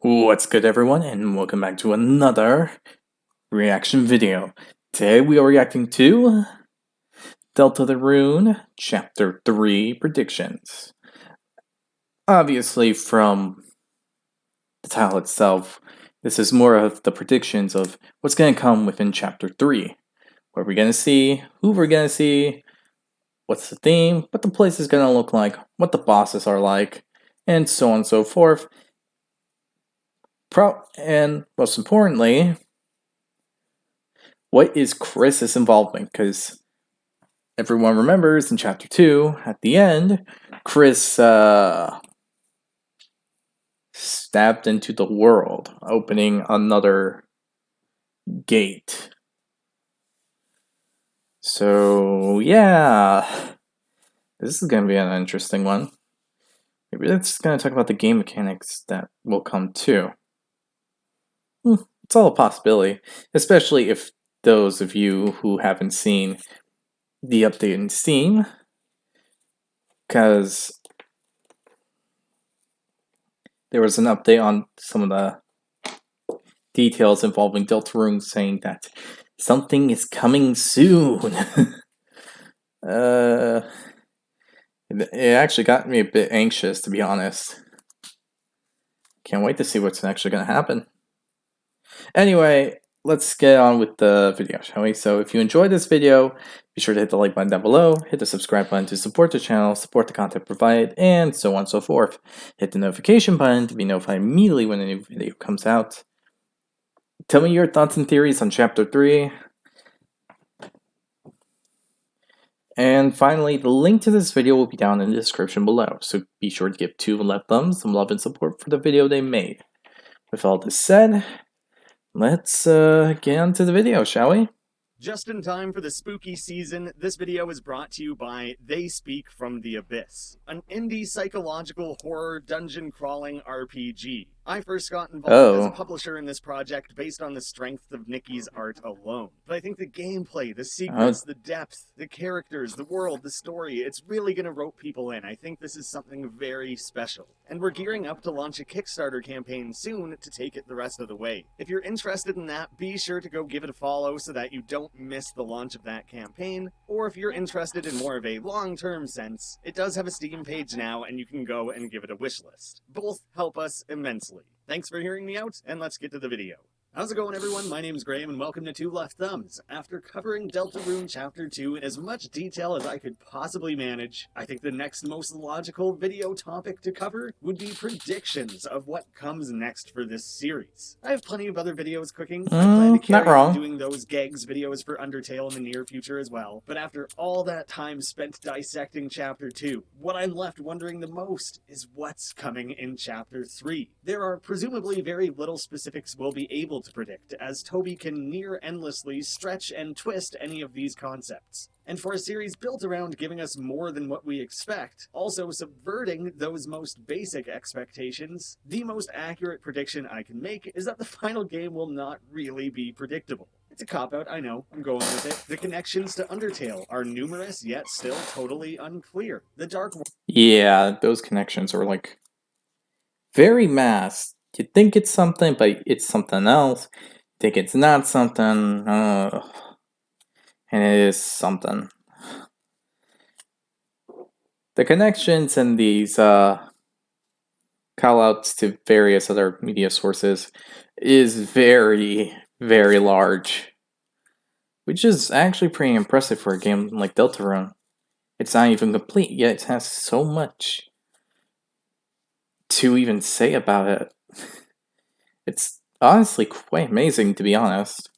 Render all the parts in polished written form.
What's good, everyone, and welcome back to another reaction video. Today we are reacting to Deltarune Chapter 3 Predictions. Obviously, from the title itself, this is more of the predictions of what's going to come within Chapter 3. What we're going to see, who we're going to see, what's the theme, what the place is going to look like, what the bosses are like, and so on and so forth. And most importantly, what is Chris's involvement? Because everyone remembers in Chapter 2, at the end, Chris stabbed into the world, opening another gate. So, yeah, this is going to be an interesting one. Maybe let's going to talk about the game mechanics that will come too. It's all a possibility, especially if those of you who haven't seen the update in Steam, because there was an update on some of the details involving Deltarune, saying that something is coming soon. It actually got me a bit anxious, to be honest. Can't wait to see what's actually going to happen. Anyway, let's get on with the video, shall we? So if you enjoyed this video, be sure to hit the like button down below, hit the subscribe button to support the channel, support the content provided, and so on and so forth. Hit the notification button to be notified immediately when a new video comes out. Tell me your thoughts and theories on Chapter 3. And finally, the link to this video will be down in the description below, so be sure to give 2 left thumbs, some love and support for the video they made. With all this said, let's get on to the video, shall we? Just in time for the spooky season, this video is brought to you by They Speak from the Abyss, an indie psychological horror dungeon crawling RPG. I first got involved as a publisher in this project based on the strength of Nikki's art alone. But I think the gameplay, the secrets, the depth, the characters, the world, the story, it's really gonna rope people in. I think this is something very special. And we're gearing up to launch a Kickstarter campaign soon to take it the rest of the way. If you're interested in that, be sure to go give it a follow so that you don't miss the launch of that campaign. Or if you're interested in more of a long-term sense, it does have a Steam page now and you can go and give it a wishlist. Both help us immensely. Thanks for hearing me out, and let's get to the video. How's it going, everyone? My name's Graham, and welcome to 2 Left Thumbs. After covering Deltarune Chapter 2 in as much detail as I could possibly manage, I think the next most logical video topic to cover would be predictions of what comes next for this series. I have plenty of other videos cooking. I plan to carry on doing those Gags videos for Undertale in the near future as well. But after all that time spent dissecting Chapter 2, what I'm left wondering the most is what's coming in Chapter 3. There are presumably very little specifics we'll be able to predict, as Toby can near endlessly stretch and twist any of these concepts. And for a series built around giving us more than what we expect, also subverting those most basic expectations, the most accurate prediction I can make is that the final game will not really be predictable. It's a cop-out, I know, I'm going with it. The connections to Undertale are numerous, yet still totally unclear. The Dark World... Yeah, those connections are like very masked. You think it's something, but it's something else. You think it's not something, and it is something. The connections and these callouts to various other media sources is very, very large, which is actually pretty impressive for a game like Deltarune. It's not even complete, yet it has so much to even say about it. It's honestly quite amazing, to be honest.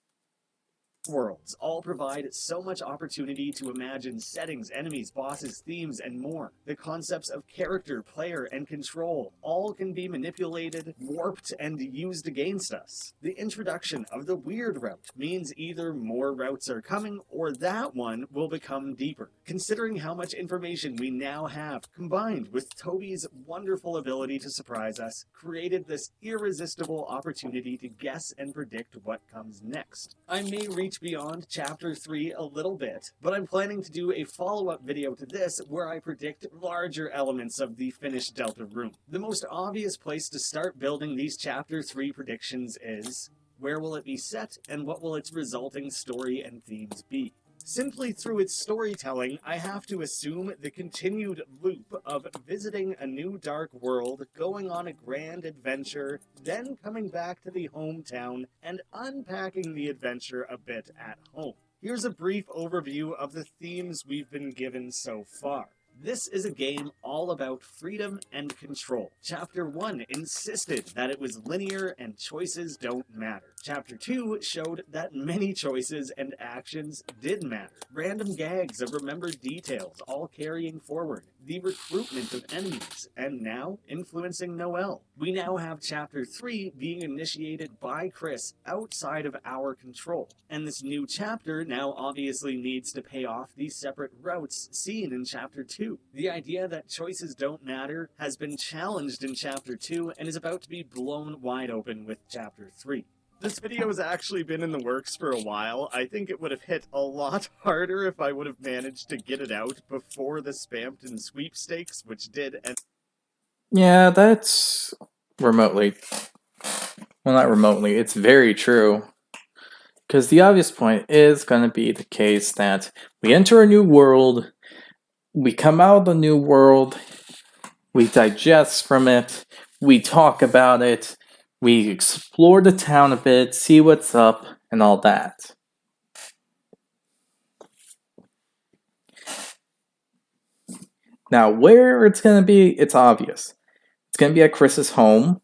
Worlds all provide so much opportunity to imagine settings, enemies, bosses, themes, and more. The concepts of character, player, and control all can be manipulated, warped, and used against us. The introduction of the weird route means either more routes are coming or that one will become deeper. Considering how much information we now have, combined with Toby's wonderful ability to surprise us, created this irresistible opportunity to guess and predict what comes next. I may reach moved beyond Chapter 3 a little bit, but I'm planning to do a follow-up video to this where I predict larger elements of the finished Deltarune. The most obvious place to start building these Chapter 3 predictions is, where will it be set, and what will its resulting story and themes be? Simply through its storytelling, I have to assume the continued loop of visiting a new dark world, going on a grand adventure, then coming back to the hometown and unpacking the adventure a bit at home. Here's a brief overview of the themes we've been given so far. This is a game all about freedom and control. Chapter 1 insisted that it was linear and choices don't matter. Chapter 2 showed that many choices and actions did matter. Random gags of remembered details all carrying forward. The recruitment of enemies, and now influencing Noelle. We now have Chapter 3 being initiated by Chris outside of our control. And this new chapter now obviously needs to pay off the separate routes seen in Chapter 2. The idea that choices don't matter has been challenged in Chapter 2 and is about to be blown wide open with Chapter 3. This video has actually been in the works for a while. I think it would have hit a lot harder if I would have managed to get it out before the Spampton sweepstakes, which did. And Yeah, that's remotely. Well, not remotely. It's very true. Because the obvious point is going to be the case that we enter a new world, we come out of the new world, we digest from it, we talk about it, we explore the town a bit, see what's up, and all that. Now, where it's going to be, it's obvious. It's going to be at Chris's home.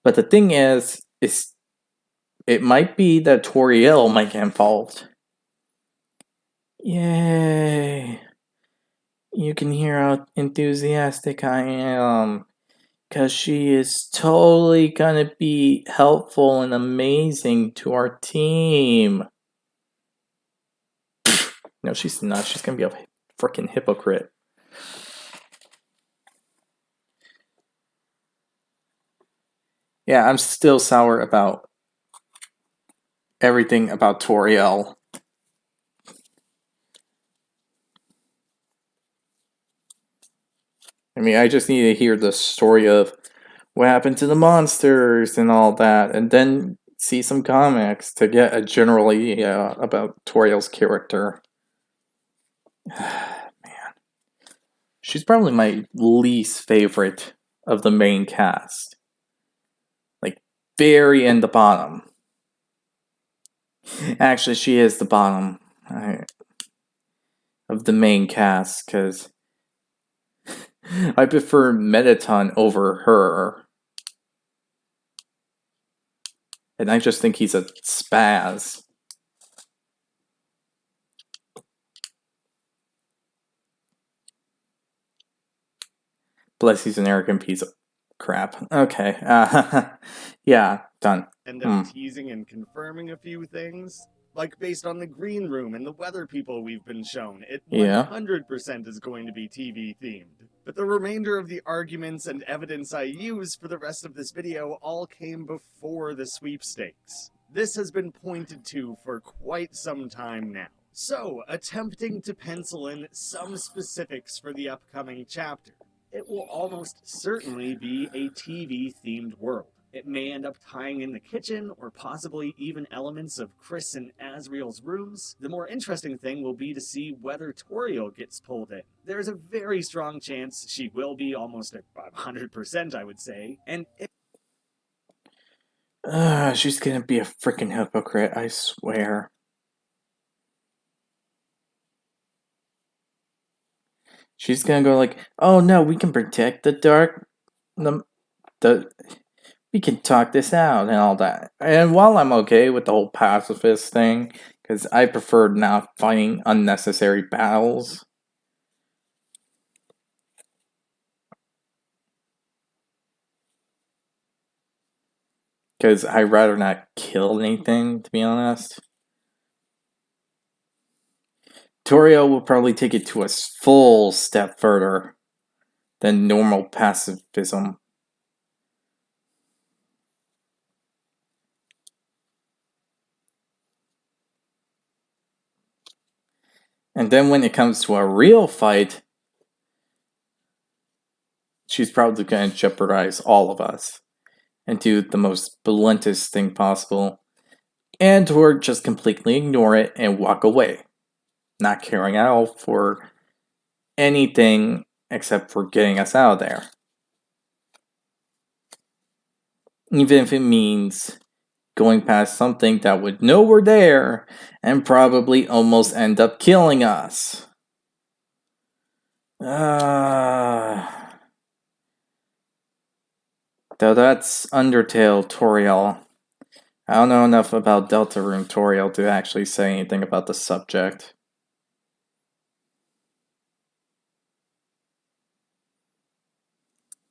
But the thing is it might be that Toriel might get involved. Yay. You can hear how enthusiastic I am. Because she is totally going to be helpful and amazing to our team. No, she's not. She's going to be a freaking hypocrite. Yeah, I'm still sour about everything about Toriel. I mean, I just need to hear the story of what happened to the monsters and all that, and then see some comics to get a general idea about Toriel's character. Man. She's probably my least favorite of the main cast. Like, very in the bottom. Actually, she is the bottom of the main cast, because I prefer Metaton over her. And I just think he's a spaz. Plus, he's an arrogant piece of crap. Okay. Yeah, done. end up teasing and confirming a few things. Like, based on the green room and the weather people we've been shown, it 100% is going to be TV themed. But the remainder of the arguments and evidence I use for the rest of this video all came before the sweepstakes. This has been pointed to for quite some time now. So, attempting to pencil in some specifics for the upcoming chapter, it will almost certainly be a TV-themed world. It may end up tying in the kitchen, or possibly even elements of Chris and Asriel's rooms. The more interesting thing will be to see whether Toriel gets pulled in. There's a very strong chance she will be, almost 100% I would say, and she's gonna be a freaking hypocrite, I swear. She's gonna go like, oh no, we can protect the dark, we can talk this out and all that. And while I'm okay with the whole pacifist thing, because I prefer not fighting unnecessary battles, because I'd rather not kill anything, to be honest. Toriel will probably take it to a full step further than normal pacifism. And then when it comes to a real fight, she's probably going to jeopardize all of us and do the most bluntest thing possible, and or just completely ignore it and walk away, not caring at all for anything except for getting us out of there. Even if it means going past something that would know we're there and probably almost end up killing us. Though that's Undertale Toriel. I don't know enough about Deltarune Toriel to actually say anything about the subject.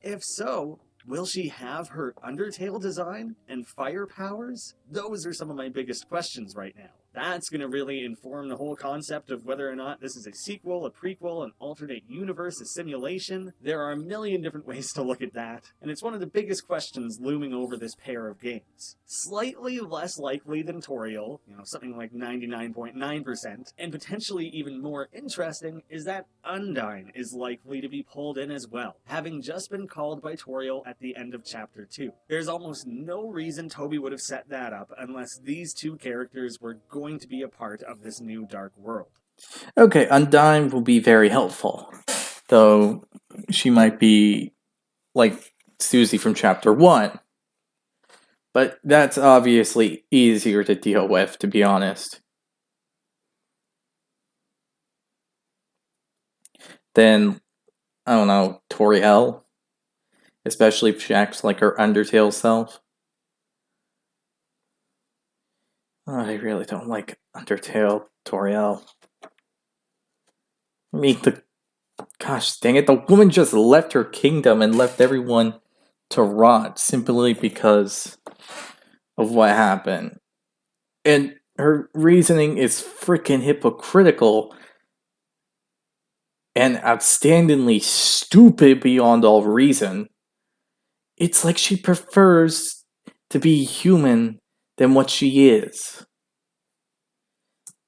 If so, will she have her Undertale design and fire powers? Those are some of my biggest questions right now. That's going to really inform the whole concept of whether or not this is a sequel, a prequel, an alternate universe, a simulation. There are a million different ways to look at that, and it's one of the biggest questions looming over this pair of games. Slightly less likely than Toriel, something like 99.9%, and potentially even more interesting is that Undyne is likely to be pulled in as well, having just been called by Toriel at the end of Chapter 2. There's almost no reason Toby would have set that up unless these two characters were going to be a part of this new dark world. Okay, Undyne will be very helpful, though she might be like Susie from Chapter 1. But that's obviously easier to deal with, to be honest. Then, I don't know, Toriel? Especially if she acts like her Undertale self. Oh, I really don't like Undertale Toriel. I mean, gosh dang it, the woman just left her kingdom and left everyone to rot simply because of what happened. And her reasoning is freaking hypocritical and outstandingly stupid beyond all reason. It's like she prefers to be human than what she is.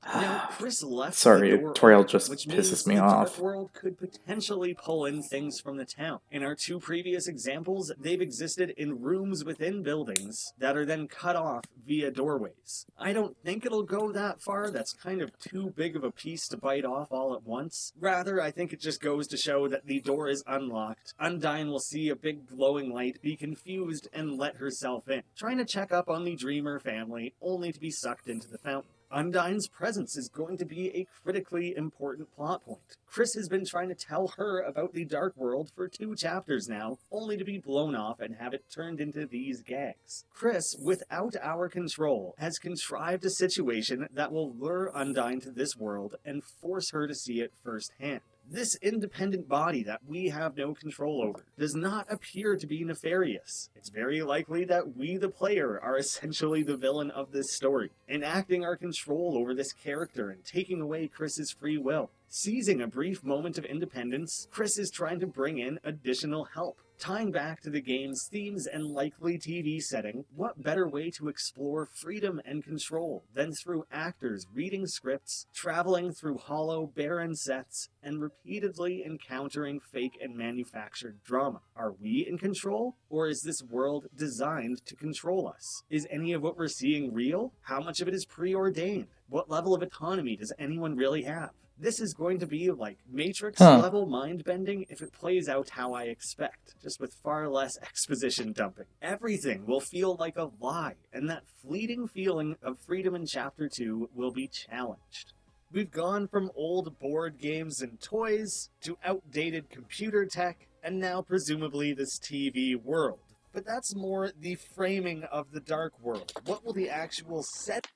Now, Chris left the Sorry, door Toriel open, just which pisses means me the Dark off. World could potentially pull in things from the town. In our two previous examples, they've existed in rooms within buildings that are then cut off via doorways. I don't think it'll go that far. That's kind of too big of a piece to bite off all at once. Rather, I think it just goes to show that the door is unlocked. Undyne will see a big glowing light, be confused, and let herself in, trying to check up on the Dreamer family, only to be sucked into the fountain. Undyne's presence is going to be a critically important plot point. Chris has been trying to tell her about the Dark World for 2 chapters now, only to be blown off and have it turned into these gags. Chris, without our control, has contrived a situation that will lure Undyne to this world and force her to see it firsthand. This independent body that we have no control over does not appear to be nefarious. It's very likely that we, the player, are essentially the villain of this story, enacting our control over this character and taking away Chris's free will. Seizing a brief moment of independence, Chris is trying to bring in additional help. Tying back to the game's themes and likely TV setting, what better way to explore freedom and control than through actors reading scripts, traveling through hollow, barren sets, and repeatedly encountering fake and manufactured drama? Are we in control, or is this world designed to control us? Is any of what we're seeing real? How much of it is preordained? What level of autonomy does anyone really have? This is going to be like Matrix-level mind-bending if it plays out how I expect, just with far less exposition dumping. Everything will feel like a lie, and that fleeting feeling of freedom in Chapter 2 will be challenged. We've gone from old board games and toys to outdated computer tech, and now presumably this TV world. But that's more the framing of the Dark World. What will the actual set?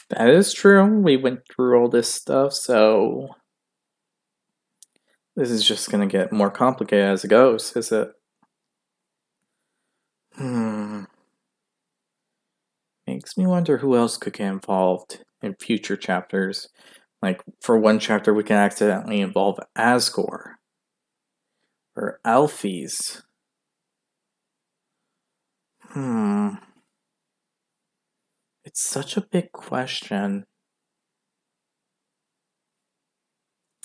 That is true. We went through all this stuff, so this is just gonna get more complicated as it goes, is it? Makes me wonder who else could get involved in future chapters. Like, for one chapter, we can accidentally involve Asgore. Or Alphys. It's such a big question.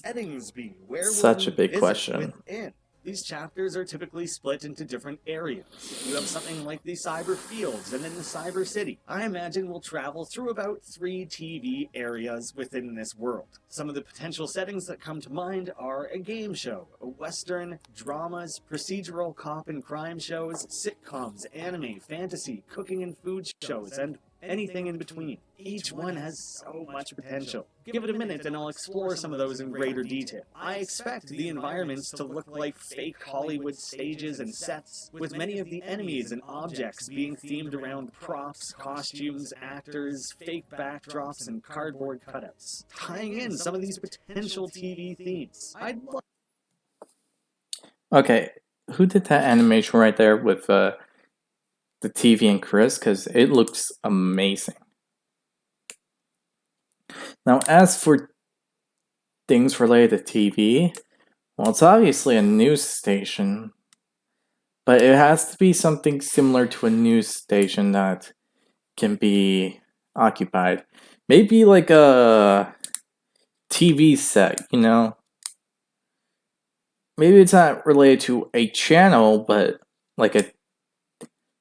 settings be? Where Such will a we big visit question. within? These chapters are typically split into different areas. You have something like the cyber fields and then the cyber city. I imagine we'll travel through about 3 TV areas within this world. Some of the potential settings that come to mind are a game show, a western, dramas, procedural cop and crime shows, sitcoms, anime, fantasy, cooking and food shows, and anything in between. Each one has so much potential. Give it a minute and I'll explore some of those in greater detail. I expect the environments to look like fake Hollywood stages and sets, with many of the enemies and objects being themed around props, costumes, actors, fake backdrops, and cardboard cutouts, tying in some of these potential TV themes. I'd love. Okay, who did that animation right there with the TV and Chris? Because it looks amazing. Now, as for things related to TV, well, it's obviously a news station, but it has to be something similar to a news station that can be occupied. Maybe like a TV set, you know? Maybe it's not related to a channel, but like a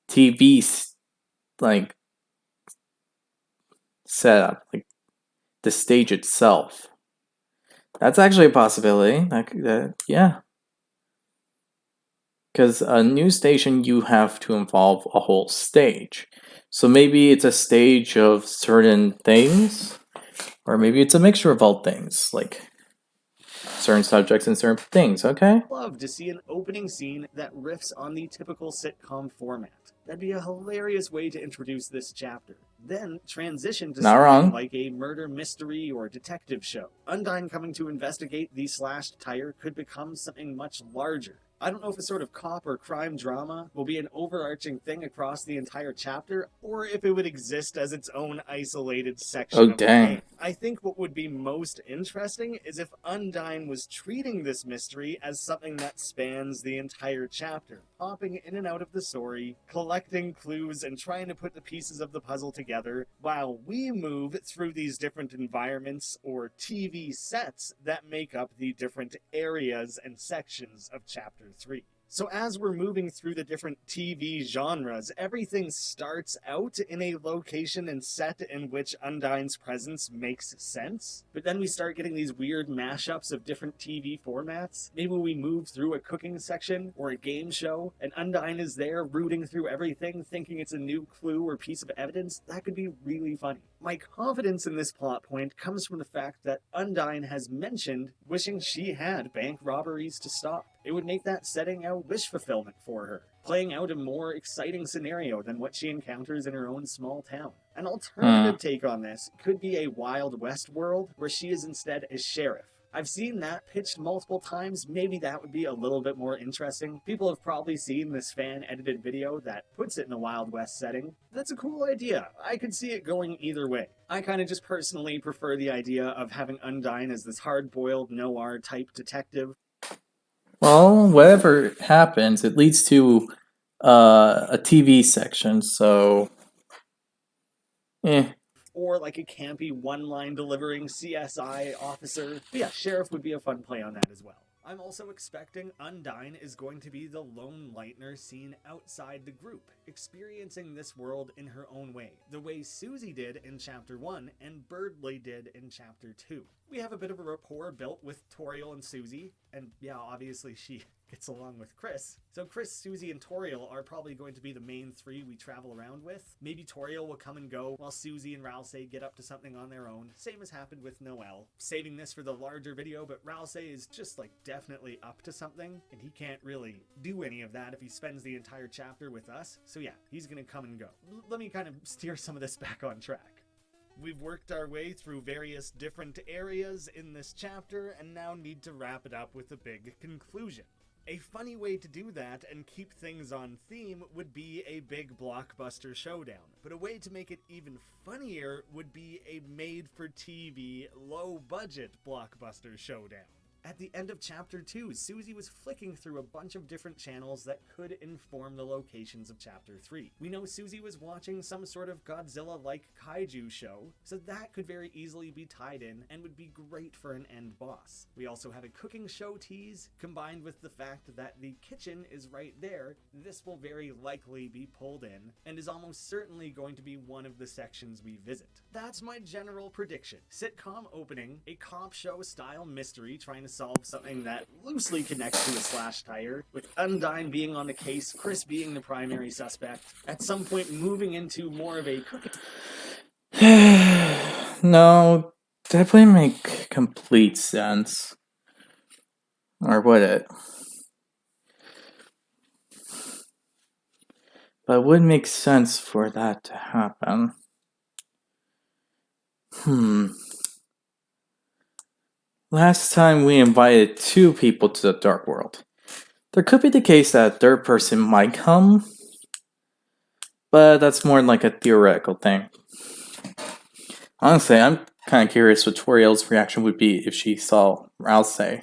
TV like setup, like the stage itself. That's actually a possibility. Yeah. Because a news station, you have to involve a whole stage. So maybe it's a stage of certain things, or maybe it's a mixture of all things, like certain subjects and certain things, okay? Love to see an opening scene that riffs on the typical sitcom format. That'd be a hilarious way to introduce this chapter. Then transition to Not something wrong. like a murder mystery or detective show. Undyne coming to investigate the slashed tire could become something much larger. I don't know if a sort of cop or crime drama will be an overarching thing across the entire chapter, or if it would exist as its own isolated section Oh, of the dang. game. I think what would be most interesting is if Undyne was treating this mystery as something that spans the entire chapter, popping in and out of the story, collecting clues, and trying to put the pieces of the puzzle together while we move through these different environments or TV sets that make up the different areas and sections of Chapter 3. So as we're moving through the different TV genres, everything starts out in a location and set in which Undyne's presence makes sense. But then we start getting these weird mashups of different TV formats. Maybe we move through a cooking section or a game show, and Undyne is there rooting through everything, thinking it's a new clue or piece of evidence. That could be really funny. My confidence in this plot point comes from the fact that Undyne has mentioned wishing she had bank robberies to stop. It would make that setting a wish fulfillment for her, playing out a more exciting scenario than what she encounters in her own small town. An alternative take on this could be a Wild West world where she is instead a sheriff. I've seen that pitched multiple times. Maybe that would be a little bit more interesting. People have probably seen this fan-edited video that puts it in a Wild West setting. That's a cool idea. I could see it going either way. I kind of just personally prefer the idea of having Undyne as this hard-boiled noir type detective. Well, whatever happens, it leads to a TV section, so Or like a campy one-line delivering CSI officer. But yeah, sheriff would be a fun play on that as well. I'm also expecting Undyne is going to be the lone lightener seen outside the group, experiencing this world in her own way, the way Susie did in Chapter 1 and Birdley did in Chapter 2. We have a bit of a rapport built with Toriel and Susie, and yeah, obviously she gets along with Chris. So Chris, Susie, and Toriel are probably going to be the main 3 we travel around with. Maybe Toriel will come and go while Susie and Ralsei get up to something on their own, same as happened with Noelle. Saving this for the larger video, but Ralsei is just like definitely up to something, and he can't really do any of that if he spends the entire chapter with us. So yeah, he's gonna come and go. Let me kind of steer some of this back on track. We've worked our way through various different areas in this chapter and now need to wrap it up with a big conclusion. A funny way to do that and keep things on theme would be a big blockbuster showdown, but a way to make it even funnier would be a made-for-TV, low-budget blockbuster showdown. At the end of Chapter 2, Susie was flicking through a bunch of different channels that could inform the locations of Chapter 3. We know Susie was watching some sort of Godzilla-like kaiju show, so that could very easily be tied in and would be great for an end boss. We also have a cooking show tease, combined with the fact that the kitchen is right there. This will very likely be pulled in, and is almost certainly going to be one of the sections we visit. That's my general prediction. Sitcom opening, a cop show style mystery trying to solve something that loosely connects to a slash tire, with Undyne being on the case, Chris being the primary suspect, at some point moving into more of a cooking. No, that wouldn't make complete sense. Or would it? But it would make sense for that to happen. Last time we invited 2 people to the Dark World. There could be the case that a third person might come, but that's more like a theoretical thing. Honestly, I'm kind of curious what Toriel's reaction would be if she saw Rousey.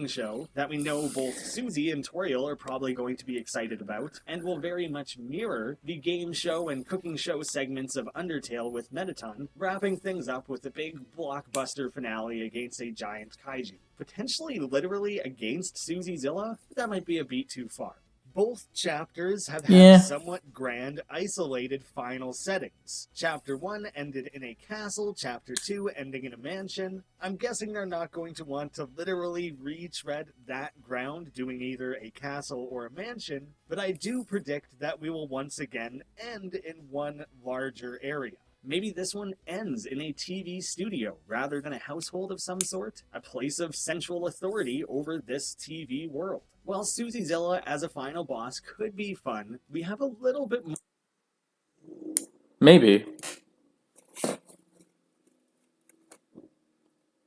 Show that we know both Susie and Toriel are probably going to be excited about, and will very much mirror the game show and cooking show segments of Undertale with Mettaton, wrapping things up with a big blockbuster finale against a giant kaiju. Potentially literally against Susie Zilla? That might be a beat too far. Both chapters have had somewhat grand, isolated final settings. Chapter 1 ended in a castle, Chapter 2 ending in a mansion. I'm guessing they're not going to want to literally retread that ground, doing either a castle or a mansion, but I do predict that we will once again end in one larger area. Maybe this one ends in a TV studio rather than a household of some sort, a place of central authority over this TV world. While Susie Zilla as a final boss could be fun, we have a little bit more. Maybe.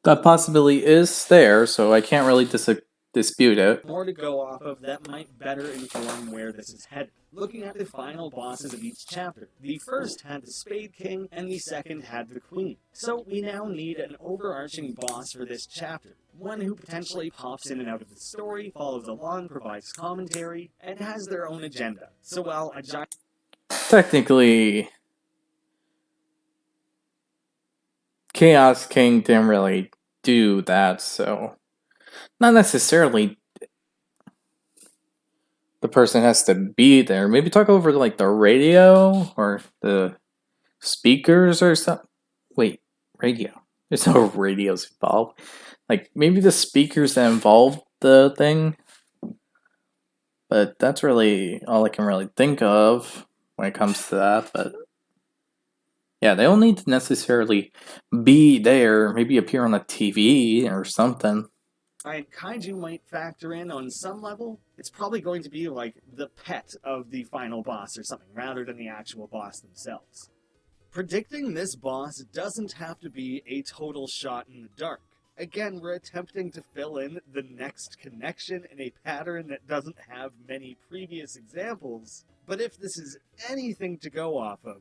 That possibility is there, so I can't really dispute it. More to go off of that might better inform where this is headed. Looking at the final bosses of each chapter, the first had the Spade King and the second had the Queen. So we now need an overarching boss for this chapter. One who potentially pops in and out of the story, follows along, provides commentary, and has their own agenda. So while a giant... Technically, Chaos King didn't really do that, so not necessarily the person has to be there. Maybe talk over like the radio or the speakers or something. Wait, radio. There's no radios involved. Like maybe the speakers that involve the thing. But that's really all I can really think of when it comes to that. But yeah, they don't need to necessarily be there. Maybe appear on the TV or something. Kaiju might factor in on some level. It's probably going to be like the pet of the final boss or something, rather than the actual boss themselves. Predicting this boss doesn't have to be a total shot in the dark. Again, we're attempting to fill in the next connection in a pattern that doesn't have many previous examples. But if this is anything to go off of,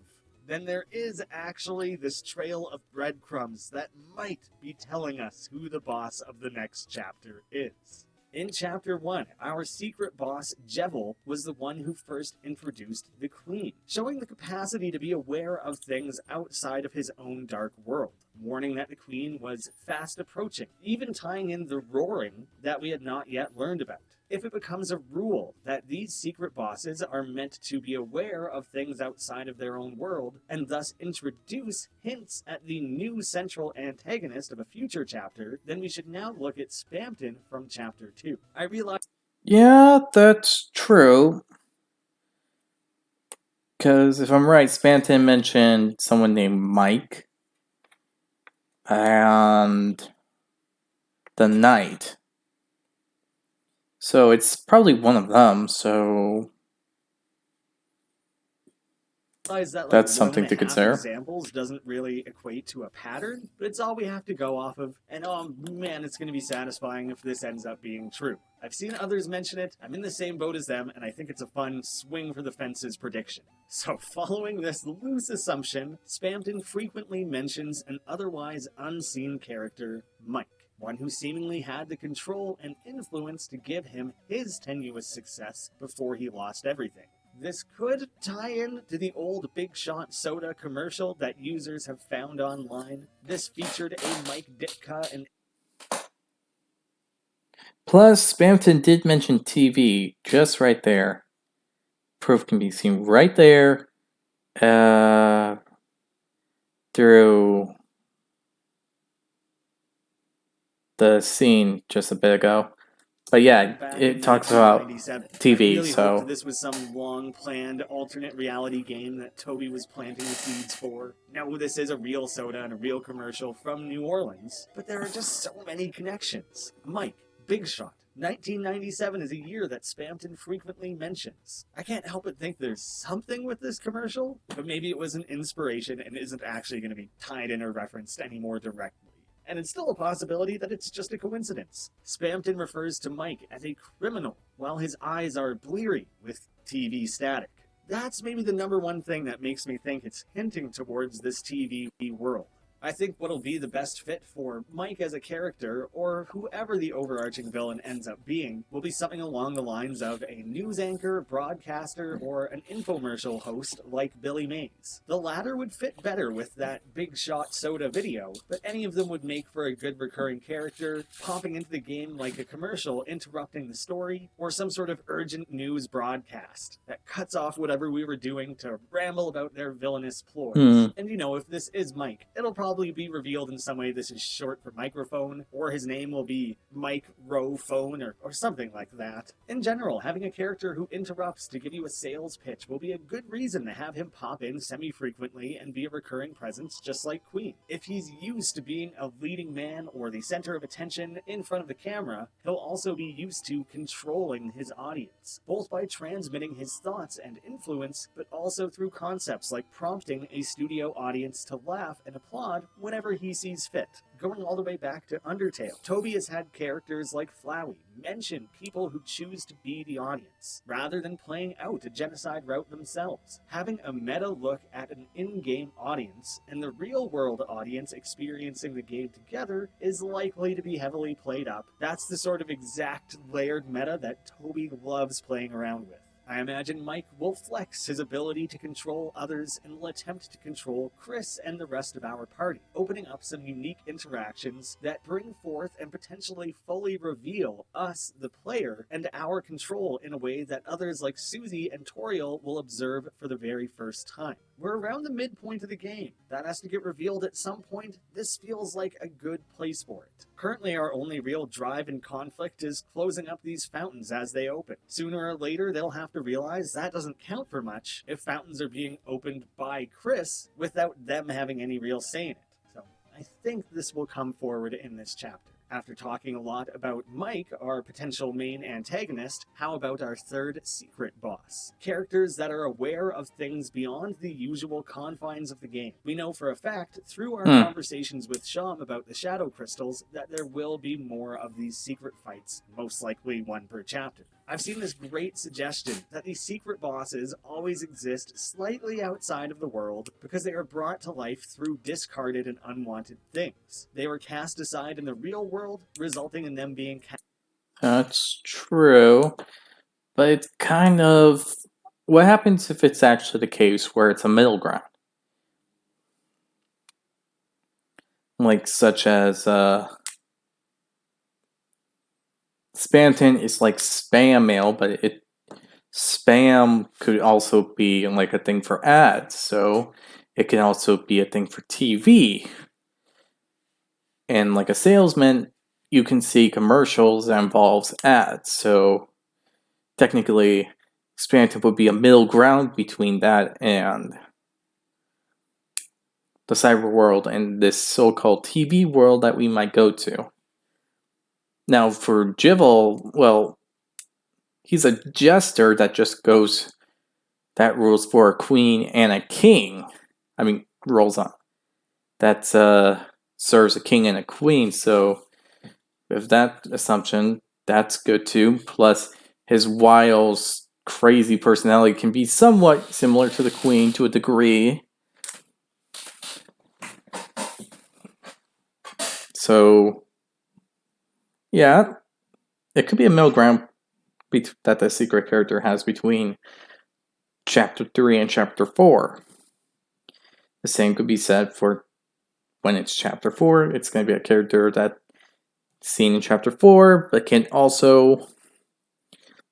then there is actually this trail of breadcrumbs that might be telling us who the boss of the next chapter is. In Chapter 1, our secret boss, Jevil, was the one who first introduced the Queen, showing the capacity to be aware of things outside of his own dark world, warning that the Queen was fast approaching, even tying in the roaring that we had not yet learned about. If it becomes a rule that these secret bosses are meant to be aware of things outside of their own world, and thus introduce hints at the new central antagonist of a future chapter, then we should now look at Spamton from Chapter 2. I realize... Yeah, that's true. Because if I'm right, Spamton mentioned someone named Mike. And the Knight. So it's probably one of them, so that's something to consider. Examples doesn't really equate to a pattern, but it's all we have to go off of, and oh man, it's going to be satisfying if this ends up being true. I've seen others mention it, I'm in the same boat as them, and I think it's a fun swing for the fences prediction. So following this loose assumption, Spamton frequently mentions an otherwise unseen character, Mike. one who seemingly had the control and influence to give him his tenuous success before he lost everything. This could tie in to the old Big Shot soda commercial that users have found online. This featured a Mike Ditka and Plus, Spamton did mention TV just right there. Proof can be seen right there through the scene just a bit ago. But yeah, it talks about TV, I really so hoped this was some long-planned alternate reality game that Toby was planting the seeds for. No, this is a real soda and a real commercial from New Orleans, but there are just so many connections. Mike, Big Shot, 1997 is a year that Spamton frequently mentions. I can't help but think there's something with this commercial, but maybe it was an inspiration and isn't actually going to be tied in or referenced any more directly. And it's still a possibility that it's just a coincidence. Spamton refers to Mike as a criminal, while his eyes are bleary with TV static. That's maybe the number one thing that makes me think it's hinting towards this TV world. I think what'll be the best fit for Mike as a character, or whoever the overarching villain ends up being, will be something along the lines of a news anchor, broadcaster, or an infomercial host like Billy Mays. The latter would fit better with that Big Shot soda video, but any of them would make for a good recurring character, popping into the game like a commercial interrupting the story, or some sort of urgent news broadcast that cuts off whatever we were doing to ramble about their villainous ploys. And you know, if this is Mike, it'll probably be revealed in some way this is short for microphone, or his name will be Mike Row Phone, or something like that. In general, having a character who interrupts to give you a sales pitch will be a good reason to have him pop in semi-frequently and be a recurring presence just like Queen. If he's used to being a leading man or the center of attention in front of the camera, he'll also be used to controlling his audience, both by transmitting his thoughts and influence, but also through concepts like prompting a studio audience to laugh and applaud whenever he sees fit. Going all the way back to Undertale, Toby has had characters like Flowey mention people who choose to be the audience, rather than playing out a genocide route themselves. Having a meta look at an in-game audience and the real-world audience experiencing the game together is likely to be heavily played up. That's the sort of exact layered meta that Toby loves playing around with. I imagine Mike will flex his ability to control others and will attempt to control Chris and the rest of our party, opening up some unique interactions that bring forth and potentially fully reveal us, the player, and our control in a way that others like Susie and Toriel will observe for the very first time. We're around the midpoint of the game. That has to get revealed at some point. This feels like a good place for it. Currently, our only real drive and conflict is closing up these fountains as they open. Sooner or later, they'll have to realize that doesn't count for much if fountains are being opened by Chris without them having any real say in it. So I think this will come forward in this chapter. After talking a lot about Mike, our potential main antagonist, how about our third secret boss? Characters that are aware of things beyond the usual confines of the game. We know for a fact, through our conversations with Sham about the Shadow Crystals, that there will be more of these secret fights, most likely one per chapter. I've seen this great suggestion that these secret bosses always exist slightly outside of the world because they are brought to life through discarded and unwanted things. They were cast aside in the real world, resulting in them being cast. That's true. But it's kind of... What happens if it's actually the case where it's a middle ground? Like, such as, Spamton is like spam mail, but spam could also be like a thing for ads, so it can also be a thing for TV. And like a salesman, you can see commercials that involves ads, so technically Spamton would be a middle ground between that and the cyber world and this so-called TV world that we might go to. Now for Jivel, well, he's a jester that just goes, that rules for a queen and a king. I mean, rolls on. That serves a king and a queen, so with that assumption, that's good too. Plus, his wild, crazy personality can be somewhat similar to the queen to a degree. So, Yeah, it could be a middle ground that the secret character has between Chapter 3 and Chapter 4. The same could be said for when it's Chapter 4. It's going to be a character that's seen in Chapter 4, but can also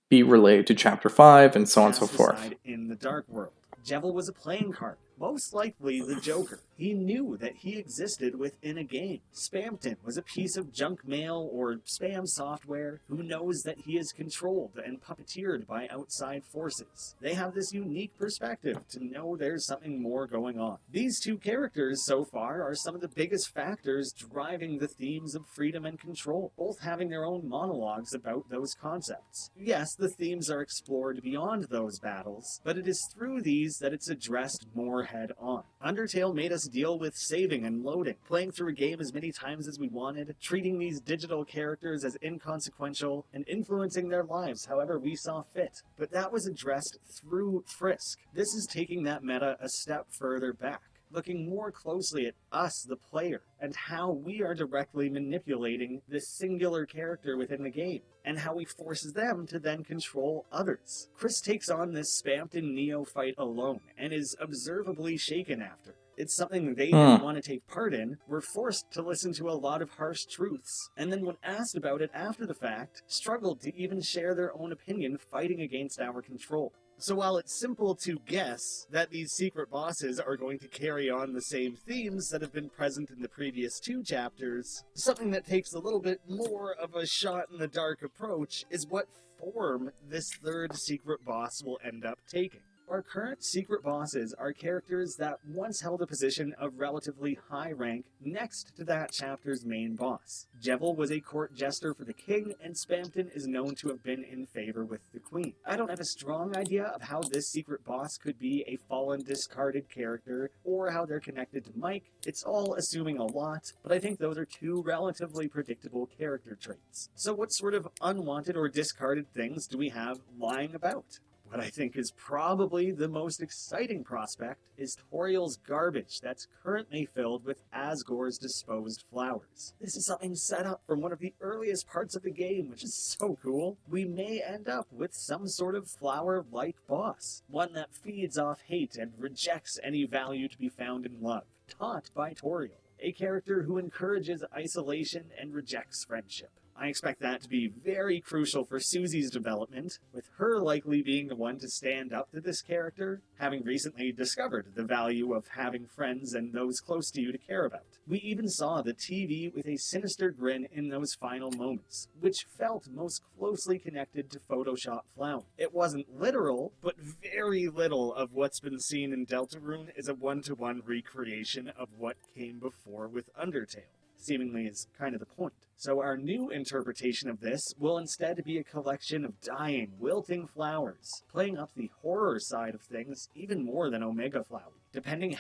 be related to Chapter 5, and so on and so Cast forth. aside in the Dark World. Jevil was a playing card, most likely the Joker. He knew that he existed within a game. Spamton was a piece of junk mail or spam software who knows that he is controlled and puppeteered by outside forces. They have this unique perspective to know there's something more going on. These two characters so far are some of the biggest factors driving the themes of freedom and control, both having their own monologues about those concepts. Yes, the themes are explored beyond those battles, but it is through these that it's addressed more head on. Undertale made us deal with saving and loading, playing through a game as many times as we wanted, treating these digital characters as inconsequential, and influencing their lives however we saw fit. But that was addressed through Frisk. This is taking that meta a step further back, looking more closely at us, the player, and how we are directly manipulating this singular character within the game, and how he forces them to then control others. Chris takes on this Spamton neophyte alone, and is observably shaken after. It's something they didn't want to take part in, were forced to listen to a lot of harsh truths, and then when asked about it after the fact, struggled to even share their own opinion fighting against our control. So while it's simple to guess that these secret bosses are going to carry on the same themes that have been present in the previous two chapters, something that takes a little bit more of a shot in the dark approach is what form this third secret boss will end up taking. Our current secret bosses are characters that once held a position of relatively high rank next to that chapter's main boss. Jevil was a court jester for the king, and Spamton is known to have been in favor with the queen. I don't have a strong idea of how this secret boss could be a fallen, discarded character, or how they're connected to Mike. It's all assuming a lot, but I think those are two relatively predictable character traits. So what sort of unwanted or discarded things do we have lying about? What I think is probably the most exciting prospect is Toriel's garbage that's currently filled with Asgore's disposed flowers. This is something set up from one of the earliest parts of the game, which is so cool. We may end up with some sort of flower-like boss, one that feeds off hate and rejects any value to be found in love, taught by Toriel, a character who encourages isolation and rejects friendship. I expect that to be very crucial for Susie's development, with her likely being the one to stand up to this character, having recently discovered the value of having friends and those close to you to care about. We even saw the TV with a sinister grin in those final moments, which felt most closely connected to Photoshop Flower. It wasn't literal, but very little of what's been seen in Deltarune is a one-to-one recreation of what came before with Undertale. Seemingly is kind of the point. So our new interpretation of this will instead be a collection of dying, wilting flowers, playing up the horror side of things even more than Omega Flower, depending.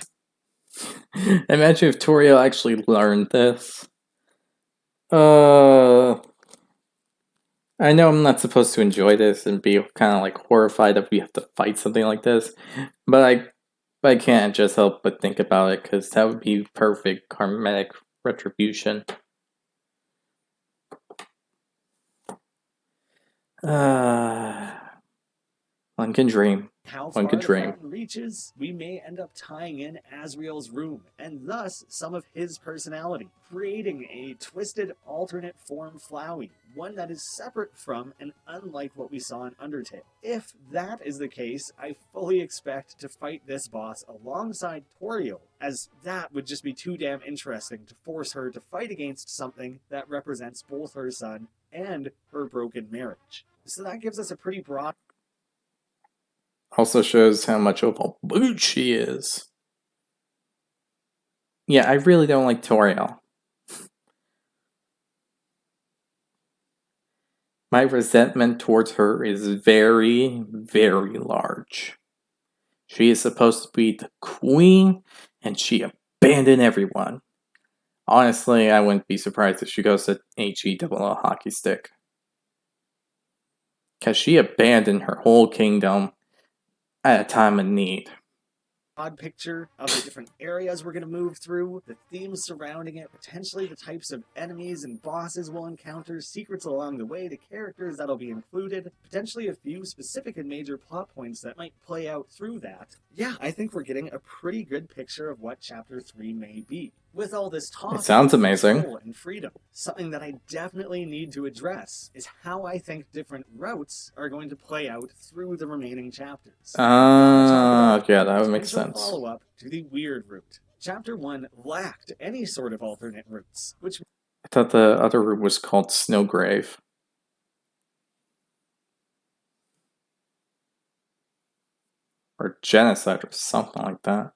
Imagine if Toriel actually learned this. I know I'm not supposed to enjoy this and be kind of like horrified that we have to fight something like this, but I can't just help but think about it because that would be perfect karmatic retribution. One can dream. How One far could the dream. fountain reaches, we may end up tying in Asriel's room, and thus some of his personality, creating a twisted alternate form Flowey, one that is separate from and unlike what we saw in Undertale. If that is the case, I fully expect to fight this boss alongside Toriel, as that would just be too damn interesting to force her to fight against something that represents both her son and her broken marriage. So that gives us a pretty broad. Also shows how much of a boot she is. Yeah, I really don't like Toriel. My resentment towards her is very, very large. She is supposed to be the queen, and she abandoned everyone. Honestly, I wouldn't be surprised if she goes to HE hockey stick. Because she abandoned her whole kingdom at a time of need. broad picture of the different areas we're going to move through, the themes surrounding it, potentially the types of enemies and bosses we'll encounter, secrets along the way, the characters that'll be included, potentially a few specific and major plot points that might play out through that. Yeah, I think we're getting a pretty good picture of what Chapter 3 may be. With all this talk It sounds of amazing. control and freedom, something that I definitely need to address is how I think different routes are going to play out through the remaining chapters. Yeah, that would make sense. Follow-up to the weird route. Chapter 1 lacked any sort of alternate routes, which I thought the other route was called Snowgrave. Or Genocide or something like that.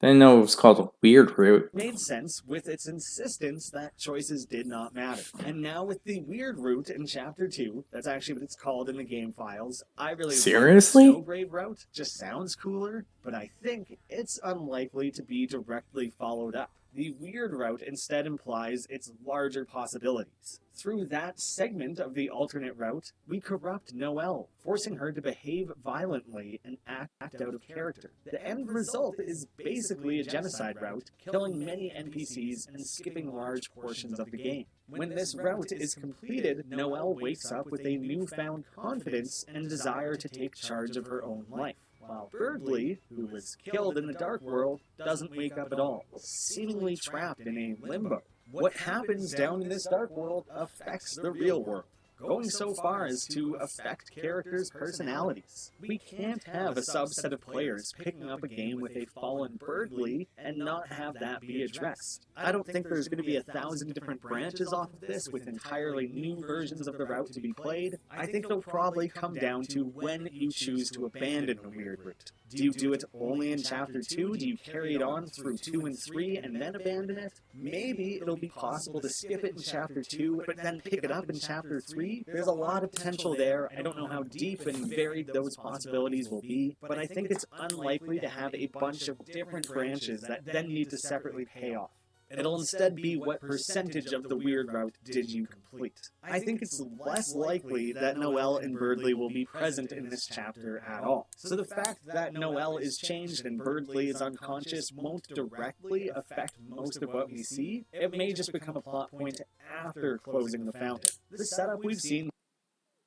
I didn't know it was called a weird route. made sense with its insistence that choices did not matter. And now with the weird route in Chapter 2, that's actually what it's called in the game files, I really Seriously? like the Snowgrave route. Just sounds cooler, but I think it's unlikely to be directly followed up. The weird route instead implies its larger possibilities. Through that segment of the alternate route, we corrupt Noelle, forcing her to behave violently and act out of character. The end result is basically a genocide route, killing many NPCs and skipping large portions of the game. When this route is completed, Noelle wakes up with a newfound confidence and desire to take charge of her own life, while Birdley, who was killed in the Dark World, doesn't wake up at all, seemingly trapped in a limbo. What happens down in this Dark World affects the real world, going so far as to affect characters' personalities. We can't have a subset of players picking up a game with a fallen Birdley and not have that be addressed. I don't think there's going to be 1,000 different branches off of this with entirely new versions of the route to be played. I think it'll probably come down to when you choose to abandon the weird route. Do you do it only in Chapter 2? Do you carry it on through 2 and 3 and then abandon it? Maybe it'll be possible to skip it in Chapter 2, but then pick it up in Chapter 3. There's a lot of potential there. I don't know how deep and varied those possibilities will be, but I think it's unlikely to have a bunch of different branches that then need to separately pay off. It'll instead be what percentage of the weird route did you complete. I think it's less likely that Noelle and Birdley will be present in this chapter at all. So the fact that Noelle is changed and Birdley is unconscious won't directly affect most of what we see. It may just become a plot point after closing the fountain. The setup we've seen...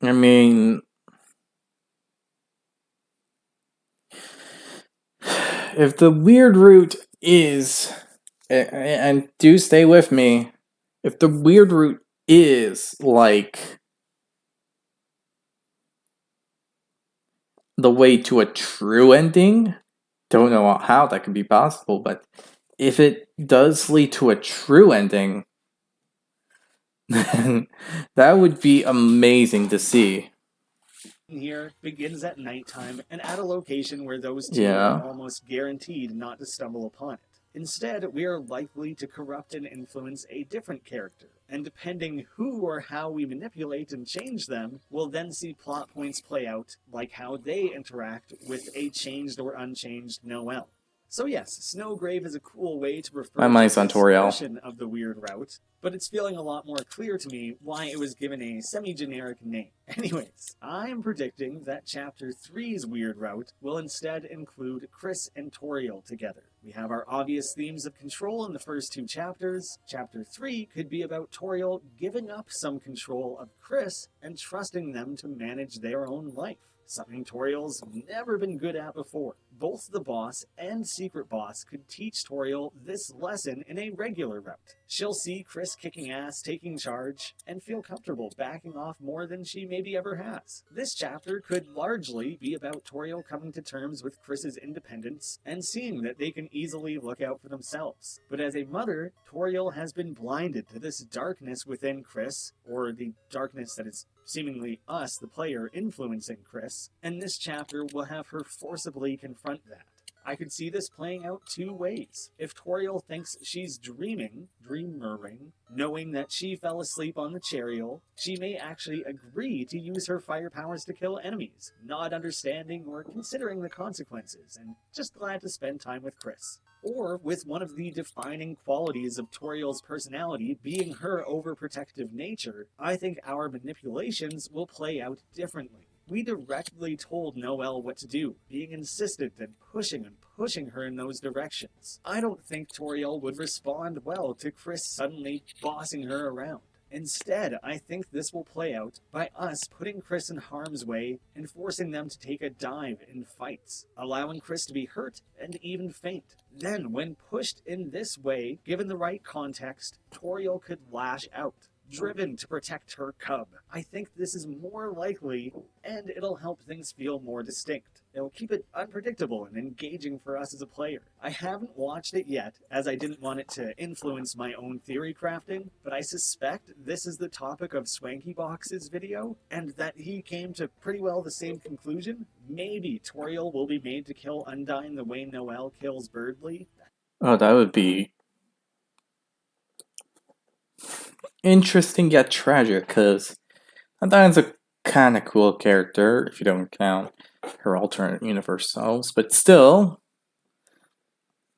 I mean... if the weird route is... and do stay with me, if the weird route is like the way to a true ending, don't know how that could be possible, but if it does lead to a true ending, then that would be amazing to see. Here begins at nighttime and at a location where those two are almost guaranteed not to stumble upon it. Instead, we are likely to corrupt and influence a different character, and depending who or how we manipulate and change them, we'll then see plot points play out, like how they interact with a changed or unchanged Noelle. So yes, Snowgrave is a cool way to refer to this portion of the weird route, but it's feeling a lot more clear to me why it was given a semi-generic name. Anyways, I am predicting that Chapter 3's weird route will instead include Chris and Toriel together. We have our obvious themes of control in the first 2 chapters. Chapter 3 could be about Toriel giving up some control of Chris and trusting them to manage their own life, something Toriel's never been good at before. Both the boss and secret boss could teach Toriel this lesson in a regular route. She'll see Chris kicking ass, taking charge, and feel comfortable backing off more than she maybe ever has. This chapter could largely be about Toriel coming to terms with Chris's independence and seeing that they can easily look out for themselves. But as a mother, Toriel has been blinded to this darkness within Chris, or the darkness that is seemingly us, the player, influencing Chris, and this chapter will have her forcibly confront that. I could see this playing out 2 ways. If Toriel thinks she's dreaming, knowing that she fell asleep on the chariot, she may actually agree to use her fire powers to kill enemies, not understanding or considering the consequences, and just glad to spend time with Chris. Or with one of the defining qualities of Toriel's personality being her overprotective nature, I think our manipulations will play out differently. We directly told Noelle what to do, being insistent and pushing her in those directions. I don't think Toriel would respond well to Chris suddenly bossing her around. Instead, I think this will play out by us putting Chris in harm's way and forcing them to take a dive in fights, allowing Chris to be hurt and even faint. Then, when pushed in this way, given the right context, Toriel could lash out, driven to protect her cub. I think this is more likely, and it'll help things feel more distinct. It'll keep it unpredictable and engaging for us as a player. I haven't watched it yet, as I didn't want it to influence my own theory crafting, but I suspect this is the topic of Swanky Box's video, and that he came to pretty well the same conclusion. Maybe Toriel will be made to kill Undyne the way Noelle kills Birdley. Oh, that would be interesting yet tragic, because Undyne's a kind of cool character, if you don't count her alternate universe selves, but still,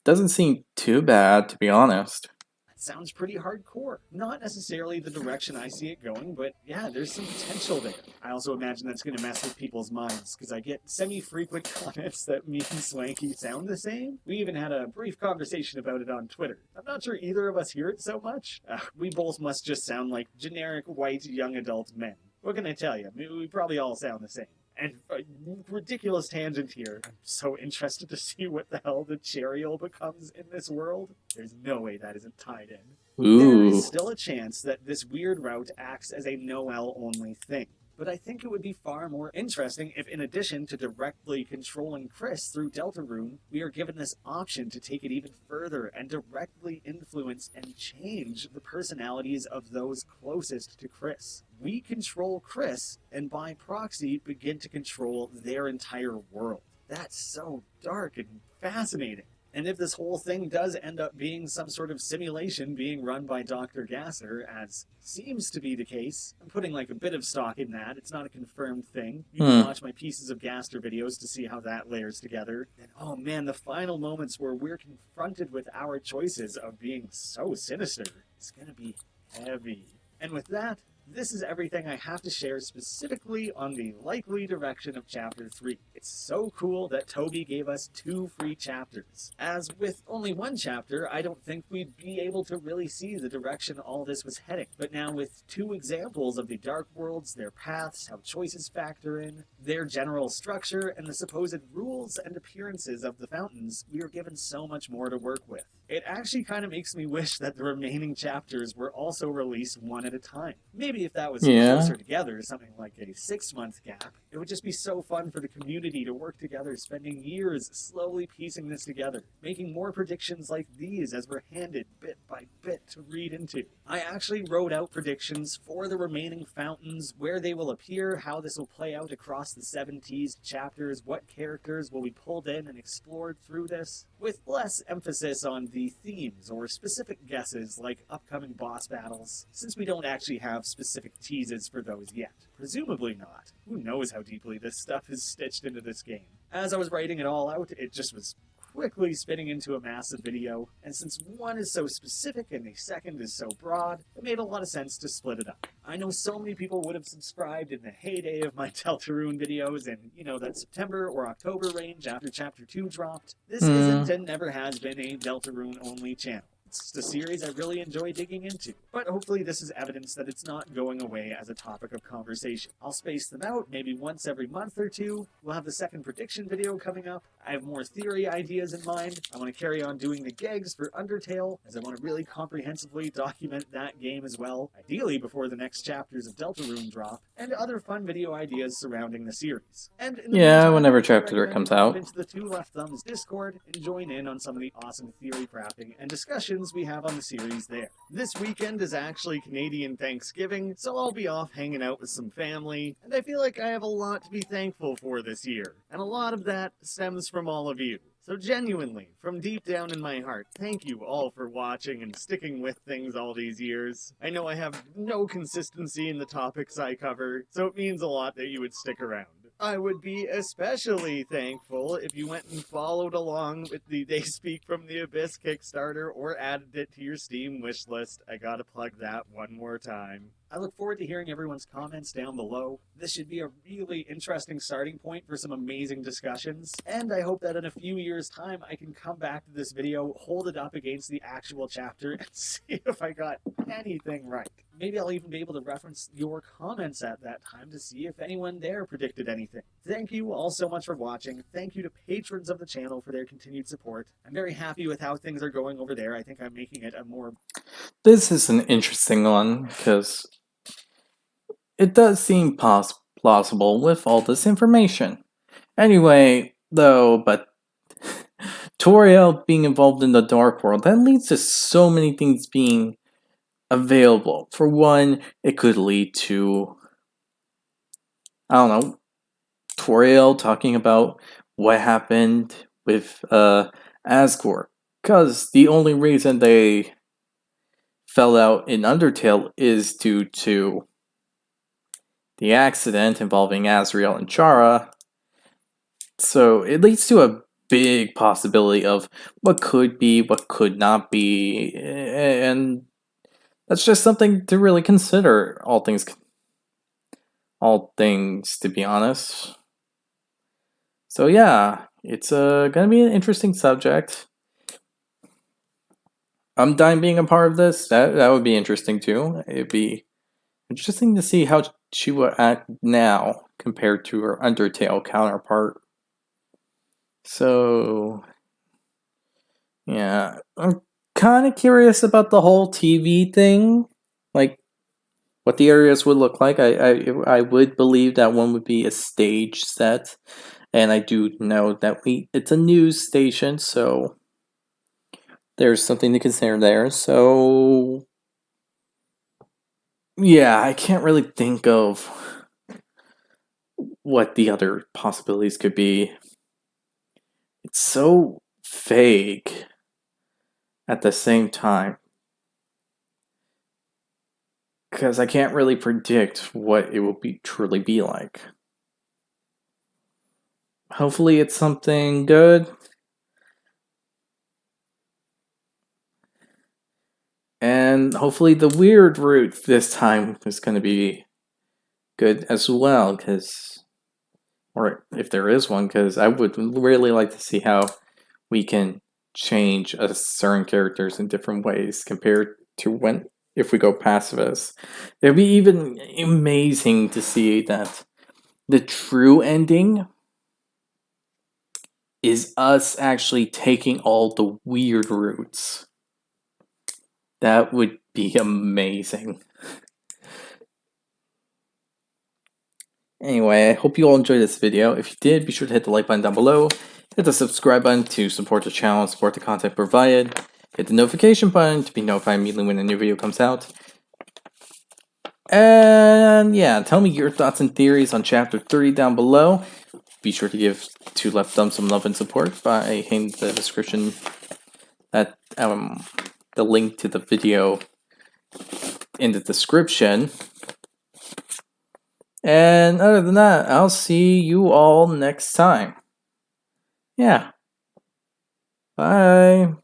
doesn't seem too bad, to be honest. Sounds pretty hardcore. Not necessarily the direction I see it going, but yeah, there's some potential there. I also imagine that's going to mess with people's minds, because I get semi-frequent comments that me and Swanky sound the same. We even had a brief conversation about it on Twitter. I'm not sure either of us hear it so much. We both must just sound like generic white young adult men. What can I tell you? We probably all sound the same. And a ridiculous tangent here. I'm so interested to see what the hell the Chariel becomes in this world. There's no way that isn't tied in. Ooh. There is still a chance that this weird route acts as a Noelle-only thing. But I think it would be far more interesting if, in addition to directly controlling Chris through Deltarune, we are given this option to take it even further and directly influence and change the personalities of those closest to Chris. We control Chris, and by proxy begin to control their entire world. That's so dark and fascinating. And if this whole thing does end up being some sort of simulation being run by Dr. Gasser, as seems to be the case, I'm putting like a bit of stock in that. It's not a confirmed thing. You can watch my Pieces of Gaster videos to see how that layers together. And oh man, the final moments where we're confronted with our choices of being so sinister, it's gonna be heavy. And with that, this is everything I have to share specifically on the likely direction of Chapter 3. It's so cool that Toby gave us 2 free chapters. As with only 1 chapter, I don't think we'd be able to really see the direction all this was heading. But now with 2 examples of the Dark Worlds, their paths, how choices factor in, their general structure, and the supposed rules and appearances of the fountains, we are given so much more to work with. It actually kind of makes me wish that the remaining chapters were also released one at a time. Maybe if that was closer together, something like a 6-month gap, it would just be so fun for the community to work together, spending years slowly piecing this together, making more predictions like these as we're handed bit by bit to read into. I actually wrote out predictions for the remaining fountains, where they will appear, how this will play out across the 7 teased chapters, what characters will be pulled in and explored through this, with less emphasis on the themes or specific guesses like upcoming boss battles, since we don't actually have specific teases for those yet. Presumably not. Who knows how deeply this stuff is stitched into this game. As I was writing it all out, it just was quickly spinning into a massive video, and since one is so specific and the second is so broad, it made a lot of sense to split it up. I know so many people would have subscribed in the heyday of my Deltarune videos in, that September or October range after Chapter 2 dropped. This isn't and never has been a Deltarune-only channel. It's just a series I really enjoy digging into, but hopefully this is evidence that it's not going away as a topic of conversation. I'll space them out, maybe once every month or two. We'll have the second prediction video coming up. I have more theory ideas in mind. I want to carry on doing the gags for Undertale, as I want to really comprehensively document that game as well, ideally before the next chapters of Deltarune drop, and other fun video ideas surrounding the series. And in the meantime, whenever chapter comes out. Into the 2 Left Thumbs Discord and join in on some of the awesome theory crafting and discussions we have on the series there. This weekend is actually Canadian Thanksgiving, so I'll be off hanging out with some family, and I feel like I have a lot to be thankful for this year, and a lot of that stems from all of you. So genuinely, from deep down in my heart, thank you all for watching and sticking with things all these years. I know I have no consistency in the topics I cover, so it means a lot that you would stick around. I would be especially thankful if you went and followed along with the They Speak from the Abyss Kickstarter or added it to your Steam wishlist. I gotta plug that one more time. I look forward to hearing everyone's comments down below. This should be a really interesting starting point for some amazing discussions, and I hope that in a few years' time I can come back to this video, hold it up against the actual chapter, and see if I got anything right. Maybe I'll even be able to reference your comments at that time to see if anyone there predicted anything. Thank you all so much for watching. Thank you to patrons of the channel for their continued support. I'm very happy with how things are going over there. I think I'm making it a more... This is an interesting one, because it does seem plausible with all this information. Anyway, though, but Toriel being involved in the Dark World, that leads to so many things being available. For one, it could lead to, I don't know, Toriel talking about what happened with Asgore. Because the only reason they fell out in Undertale is due to the accident involving Azrael and Chara. So it leads to a big possibility of what could be, what could not be, and that's just something to really consider, all things to be honest. So yeah, it's gonna be an interesting subject. I'm dying being a part of this. That would be interesting too. It'd be interesting to see how she would act now compared to her Undertale counterpart. So yeah, I'm kind of curious about the whole TV thing, like what the areas would look like. I would believe that one would be a stage set, and I do know that it's a news station, so there's something to consider there. So yeah, I can't really think of what the other possibilities could be. It's so vague at the same time, because I can't really predict what it will truly be like. Hopefully it's something good. And hopefully the weird route this time is going to be good as well, because, or if there is one, because I would really like to see how we can change certain characters in different ways compared to if we go pacifist. It'd be even amazing to see that the true ending is us actually taking all the weird routes. That would be amazing. Anyway, I hope you all enjoyed this video. If you did, be sure to hit the like button down below, hit the subscribe button to support the channel and support the content provided, hit the notification button to be notified immediately when a new video comes out. And yeah, tell me your thoughts and theories on chapter 30 down below. Be sure to give Two Left Thumbs some love and support by hitting the description at the link to the video in the description. And other than that, I'll see you all next time. Yeah. Bye.